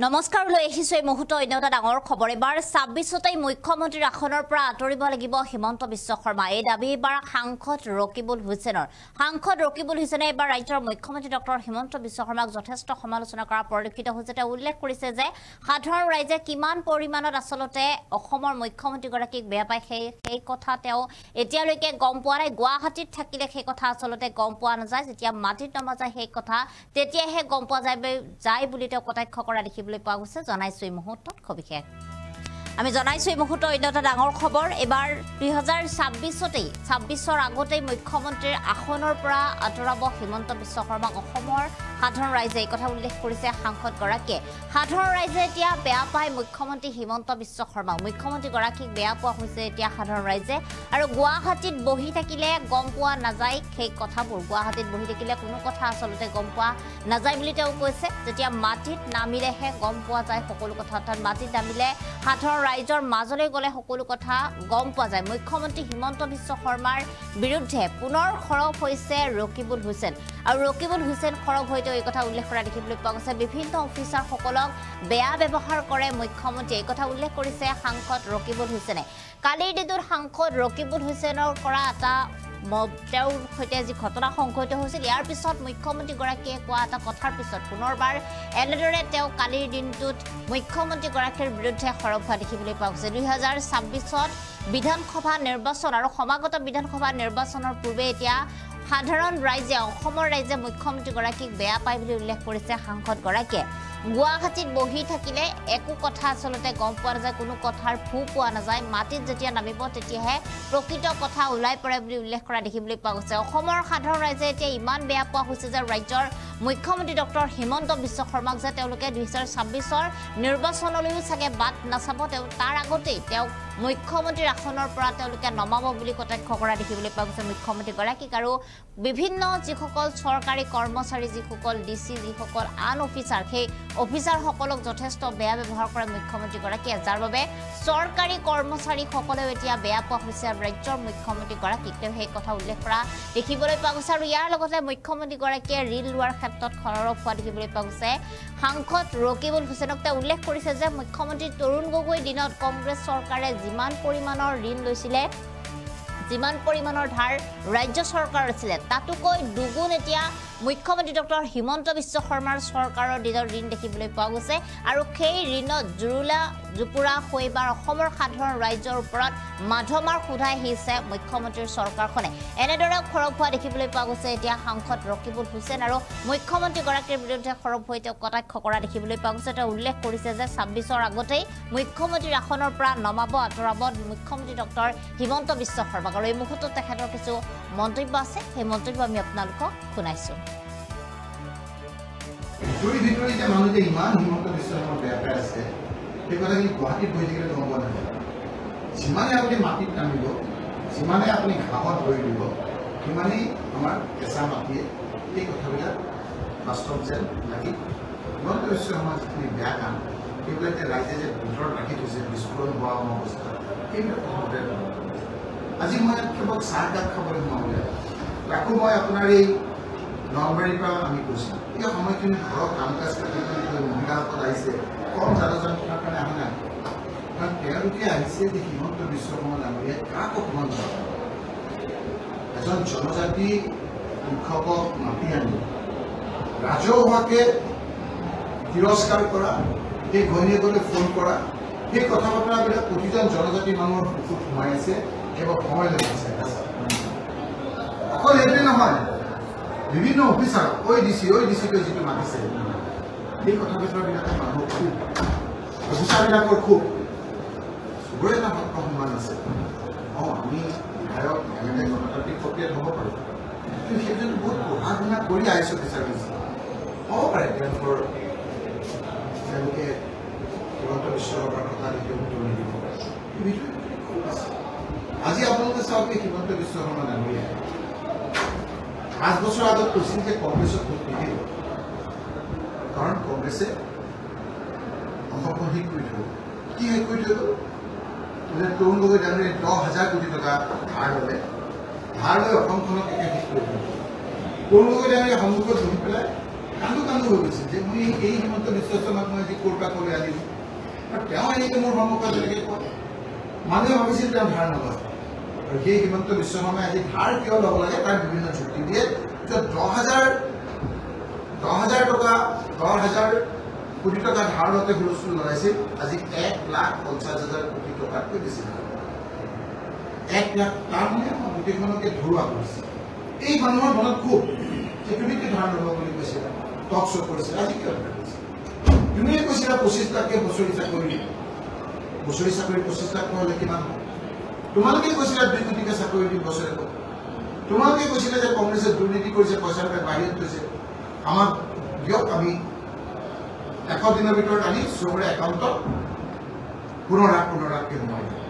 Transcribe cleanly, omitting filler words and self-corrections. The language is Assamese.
নমস্কাৰ লৈ আহিছো এই মুহূৰ্ত অন্যটা ডাঙৰ খবৰ এবাৰ ২৬তেই মুখ্যমন্ত্ৰীৰ আসনৰ পৰা আঁতৰিব লাগিব হিমন্ত বিশ্ব শৰ্মা এই দাবী এবাৰ সাংসদ ৰকিবুল হুছেইনৰ এবাৰ ৰাজ্যৰ মুখ্যমন্ত্ৰী ডক্টৰ হিমন্ত বিশ্ব শৰ্মাক যথেষ্ট সমালোচনা কৰা পৰিলক্ষিত হৈছে তেওঁ উল্লেখ কৰিছে যে সাধাৰণ ৰাইজে কিমান পৰিমাণত আসলতে অসমৰ মুখ্যমন্ত্ৰীগৰাকীক বেয়া পায় সেই কথা তেওঁ এতিয়ালৈকে গম পোৱা নাই গুৱাহাটীত থাকিলে সেই কথা আসলতে গম পোৱা নাযায় যেতিয়া মাটিত নমা যায় সেই কথা তেতিয়াহে গম পোৱা যায় বুলি তেওঁ কটাক্ষ কৰা দেখিবলৈ পোৱা গৈছে জনাইছো এই মুহূৰ্তত খবিশেষ আমি জনাইছো এই মুহূৰ্তত অন্যটা ডাঙৰ খবৰ এবাৰ ২০২৬ৰ আগতেই মুখ্যমন্ত্ৰীৰ আসনৰ পৰা আঁতৰাব হিমন্ত বিশ্ব শৰ্মাক অসমৰ সাধাৰণ ৰাইজে এই কথা উল্লেখ কৰিছে সাংসদগৰাকীয়ে সাধাৰণ ৰাইজে এতিয়া বেয়া পায় মুখ্যমন্ত্ৰী হিমন্ত বিশ্ব শৰ্মাক মুখ্যমন্ত্ৰীগৰাকীক বেয়া পোৱা হৈছে এতিয়া সাধাৰণ ৰাইজে আৰু গুৱাহাটীত বহি থাকিলে গম পোৱা নাযায় সেই কথাবোৰ গুৱাহাটীত বহি থাকিলে কোনো কথা আসলতে গম পোৱা নাযায় বুলি তেওঁ কৈছে যেতিয়া মাটিত নামিলেহে গম পোৱা যায় সকলো কথা অৰ্থাৎ মাটিত নামিলে সাধাৰণ ৰাইজৰ মাজলৈ গলে সকলো কথা গম পোৱা যায় মুখ্যমন্ত্ৰী হিমন্ত বিশ্ব শৰ্মাৰ বিৰুদ্ধে পুনৰ খৰব হৈছে ৰকিবুল হুছেইন আৰু ৰকিবুল হুছেইন খৰব হৈতে এই কথা উল্লেখ কৰা দেখিবলৈ পোৱা গৈছে বিভিন্ন অফিচাৰ সকলক বেয়া ব্যৱহাৰ কৰে মুখ্যমন্ত্ৰী এই কথা উল্লেখ কৰিছে সাংসদ ৰকিবুল হুছেইনে কালিৰ দিনৰ সাংসদ ৰকিবুল হুছেইনৰ কৰা এটা তেওঁৰ সৈতে যি ঘটনা সংঘটিত হৈছিল ইয়াৰ পিছত মুখ্যমন্ত্ৰীগৰাকীয়ে কোৱা এটা কথাৰ পিছত পুনৰবাৰ এনেদৰে তেওঁ কালিৰ দিনটোত মুখ্যমন্ত্ৰীগৰাকীৰ বিৰুদ্ধে খৰব হোৱা দেখিবলৈ পোৱা গৈছে ২০২৬ত বিধানসভা নিৰ্বাচন আৰু সমাগত বিধানসভা নিৰ্বাচনৰ পূৰ্বে এতিয়া সাধাৰণ ৰাইজে অসমৰ ৰাইজে মুখ্যমন্ত্ৰীগৰাকীক বেয়া পায় বুলি উল্লেখ কৰিছে সাংসদগৰাকীয়ে গুৱাহাটীত বহি থাকিলে একো কথা আসলতে গম পোৱা নাযায় কোনো কথাৰ ফু পোৱা নাযায় মাটিত যেতিয়া নামিব তেতিয়াহে প্ৰকৃত কথা ওলাই পৰে বুলি উল্লেখ কৰা দেখিবলৈ পোৱা গৈছে অসমৰ সাধাৰণ ৰাইজে এতিয়া ইমান বেয়া পোৱা হৈছে যে ৰাজ্যৰ মুখ্যমন্ত্ৰী ডক্টৰ হিমন্ত বিশ্ব শৰ্মাক যে তেওঁলোকে ২০২৬ৰ নিৰ্বাচনলৈও চাগে বাট নাচাব তাৰ আগতেই তেওঁক মুখ্যমন্ত্ৰীৰ আসনৰ পৰা তেওঁলোকে নমাব বুলি কটাক্ষ কৰা দেখিবলৈ পোৱা গৈছে মুখ্যমন্ত্ৰীগৰাকীক আৰু বিভিন্ন যিসকল চৰকাৰী কৰ্মচাৰী যিসকল ডিচি যিসকল আন অফিচাৰ সেই অফিচাৰসকলক যথেষ্ট বেয়া ব্যৱহাৰ কৰে মুখ্যমন্ত্ৰীগৰাকীয়ে যাৰ বাবে চৰকাৰী কৰ্মচাৰীসকলেও এতিয়া বেয়া পোৱা হৈছে ৰাজ্যৰ মুখ্যমন্ত্ৰীগৰাকীক তেওঁ সেই কথা উল্লেখ কৰা দেখিবলৈ পোৱা গৈছে আৰু ইয়াৰ লগতে মুখ্যমন্ত্ৰীগৰাকীয়ে ঋণ লোৱাৰ ক্ষেত্ৰত খৰব হোৱা দেখিবলৈ পোৱা গৈছে সাংসদ ৰকিবুল হুছেইনক তেওঁ উল্লেখ কৰিছে যে মুখ্যমন্ত্ৰী তৰুণ গগৈ দিনত কংগ্ৰেছ চৰকাৰে যিমান পৰিমাণৰ ঋণ লৈছিলে যিমান পৰিমাণৰ ধাৰ ৰাজ্য চৰকাৰ আছিলে তাতোকৈ দুগুণ এতিয়া মুখ্যমন্ত্ৰী ডক্টৰ হিমন্ত বিশ্ব শৰ্মাৰ চৰকাৰৰ দিনৰ ঋণ দেখিবলৈ পোৱা গৈছে আৰু সেই ঋণত জুপুৰা হৈবাৰ অসমৰ সাধাৰণ ৰাইজৰ ওপৰত মাধমাৰ সোধাই আহিছে মুখ্যমন্ত্ৰীৰ চৰকাৰখনে এনেদৰে খৰব হোৱা দেখিবলৈ পোৱা গৈছে এতিয়া সাংসদ ৰকিবুল হুছেইন আৰু মুখ্যমন্ত্ৰীগৰাকীৰ বিৰুদ্ধে খৰব হৈ তেওঁ কটাক্ষ কৰা দেখিবলৈ পোৱা গৈছে তেওঁ উল্লেখ কৰিছে যে ২৬ৰ আগতেই মুখ্যমন্ত্ৰীৰ আসনৰ পৰা নমাব আঁতৰাব মুখ্যমন্ত্ৰী ডক্টৰ হিমন্ত বিশ্ব শৰ্মাক আৰু এই মুহূৰ্তত তেখেতৰ কিছু মন্তব্য আছে সেই মন্তব্য আমি আপোনালোকক শুনাইছো ভিতৰি ভিতৰি যে মানুহ যে ইমান হিমন্ত বিশ্ব শৰ্মাৰ বেয়া পাই আছে সেই কথা কিন্তু গুৱাহাটীত বহি থাকিলে গম পোৱা নাযায় যিমানে আপুনি মাটিত নামিব যিমানে আপুনি ঘাঁহত ভৰি দিব সিমানেই আমাৰ কেঁচা মাটিয়ে সেই কথাবিলাক বাস্তৱ যেন লাগি হিমন্ত বিশ্ব শৰ্মাৰ যিখিনি বেয়া কাম সেইবিলাক যে ৰাইজে যে ভিতৰত ৰাখি থৈছে বিস্ফোৰণ হোৱা অৱস্থা সেইবিলাক কথাতে আজি মই কেৱল চাহ একাপ খাবলৈ সোমাবলৈ তাকো মই আপোনাৰ এই নলবাৰীৰ পৰা আমি কৈছোঁ এই সময়খিনি ঘৰৰ কাম কাজ কৰি মহিলাসকল আহিছে কম জনসংখ্যাৰ কাৰণে অহা নাই কাৰণ তেওঁলোকে আহিছে যে হিমন্ত বিশ্ব শৰ্মা ডাঙৰীয়াই কাক অপমান কৰা এজন জনজাতি শিক্ষকক মাতি আনি ৰাজহুৱাকৈ তিৰস্কাৰ কৰা সেই ঘৈণীয়েকলৈ ফোন কৰা সেই কথা বতৰাবিলাক প্ৰতিজন জনজাতি মানুহৰ বুকুত সোমাই আছে কেৱল সময় লাগিছে অকল এইটোৱে নহয় বিভিন্ন অফিচাৰ ঐ ডিচিকৈ যিটো মাতিছে সেই কথা বতৰাবিলাকে মানুহৰ খুব অফিচাৰবিলাকৰ খুব চবৰে এটা সত্য সন্মান আছে আমি বিধায়ক এনেকৈ গণতান্ত্ৰিক প্ৰক্ৰিয়াত হ'ব পাৰোঁ কিন্তু সেইজনে বহুত পঢ়া শুনা কৰি আহিছে অফিচাৰ হ'ব পাৰে তেওঁলোকে হিমন্ত বিশ্ব শৰ্মাৰ কথা দেখি উত্তৰ নিদিব পাৰে খুব আছে আজি আপোনালোকে চাওক হিমন্ত বিশ্ব শৰ্মা ডাঙৰীয়াই ৫ বছৰ আগত কৈছিল যে কংগ্ৰেছক ভোট নিদিব কাৰণ কংগ্ৰেছে অসমখন শেষ কৰি থ'ব কি শেষ কৰি থৈ গ'ল তৰুণ গগৈ ডাঙৰীয়াই ১০,০০০ কোটি টকা ধাৰ ল'লে ধাৰ লৈ অসমখনক একে শেষ কৰি থৈ গ'ল তৰুণ গগৈ ডাঙৰীয়াই সন্মুখত বহি পেলাই কান্দো হৈ গৈছে যে মই এই হিমন্ত বিশ্ব শৰ্মাক মই আজি কোৰ্টালৈ আনিলোঁ আৰু তেওঁ এনেকৈ মোৰ সন্মুখত যেনেকৈ কয় মানুহে ভাবিছিল তেওঁ ধাৰ নলয় আৰু সেই হিমন্ত বিশ্ব শৰ্মাই আজি ধাৰ কিয় ল'ব লাগে তাৰ বিভিন্ন যুক্তি দিয়ে যে 10,000 কোটি টকা ধাৰ লওঁতে হুলস্থুল লগাইছিল আজি 1,50,000 কোটি টকাতকৈ বেছি 1 লাখ তাৰ মানে গোটেইখনকে ধৰুৱা কৰিছে এই মানুহৰ মনত খুব যে তুমি কি ধাৰ ল'ব বুলি কৈছিলা টক শ্ব' কৰিছিল আজি কিয় কৰিছে তুমিয়ে কৈছিলা 25 লাখকে বছৰি চাকৰি 25 লাখ নহ'লে কিমান হ'ব তোমালোকে কৈছিলা 2 কোটিকে চাকৰি দিম বছৰেকত তোমালোকে কৈছিলা যে কংগ্ৰেছে দুৰ্নীতি কৰিছে পইচা বাহিৰত থৈছে আমাক দিয়ক আমি 100 দিনৰ ভিতৰত আনি চবৰে একাউণ্টত 15 লাখকে সোমাই দিম